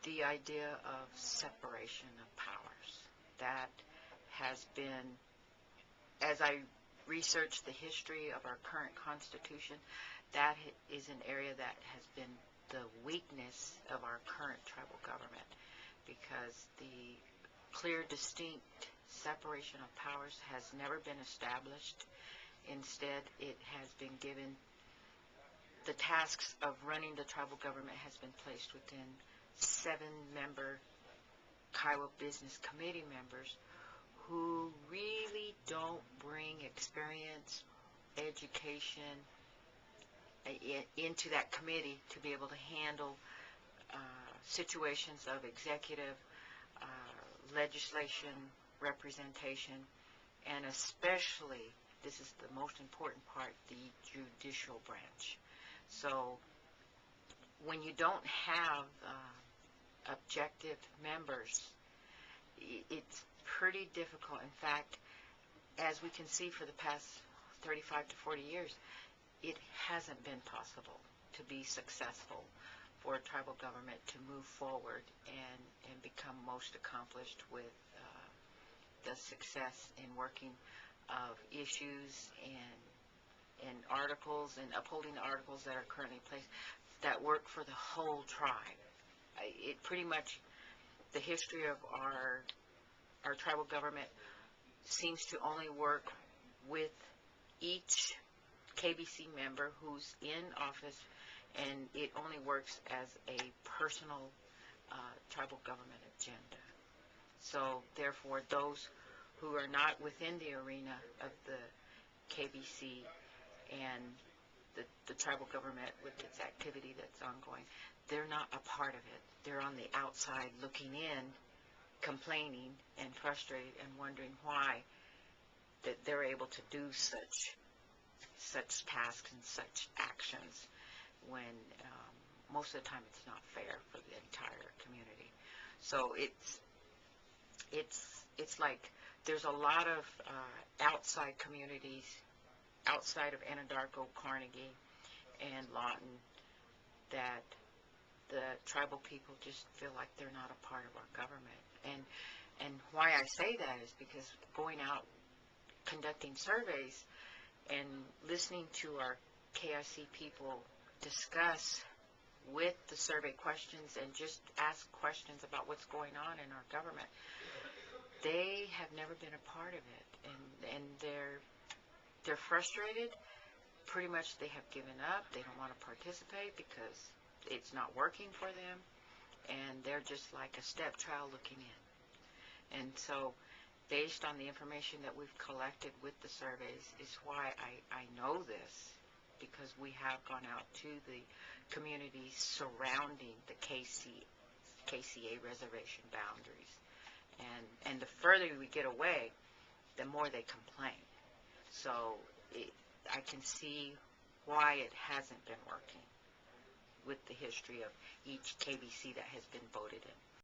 the idea of separation of powers. That has been, as I researched the history of our current Constitution, that is an area that has been the weakness of our current tribal government, because the clear, distinct separation of powers has never been established. Instead, it has been given, the tasks of running the tribal government has been placed within 7-member Kiowa Business Committee members who really don't bring experience, education into that committee to be able to handle situations of executive legislation representation, and especially, this is the most important part, the judicial branch. So when you don't have objective members, it's pretty difficult. In fact, as we can see for the past 35 to 40 years, it hasn't been possible to be successful for a tribal government to move forward and become most accomplished with the success in working of issues and articles and upholding the articles that are currently in place that work for the whole tribe. It pretty much, the history of our tribal government seems to only work with each KBC member who's in office, and it only works as a personal tribal government agenda. So therefore, those who are not within the arena of the KBC and the tribal government with its activity that's ongoing, they're not a part of it. They're on the outside looking in, complaining and frustrated and wondering why that they're able to do such tasks and such actions when most of the time it's not fair for the entire community. So it's like there's a lot of outside communities outside of Anadarko, Carnegie, and Lawton that the tribal people just feel like they're not a part of our government. And why I say that is because going out conducting surveys and listening to our KIC people discuss with the survey questions and just ask questions about what's going on in our government, they have never been a part of it, and they're frustrated. Pretty much they have given up. They don't want to participate because it's not working for them, and they're just like a stepchild looking in. And so based on the information that we've collected with the surveys is why I know this, because we have gone out to the communities surrounding the KCA reservation boundaries. And the further we get away, the more they complain. So I can see why it hasn't been working with the history of each KBC that has been voted in.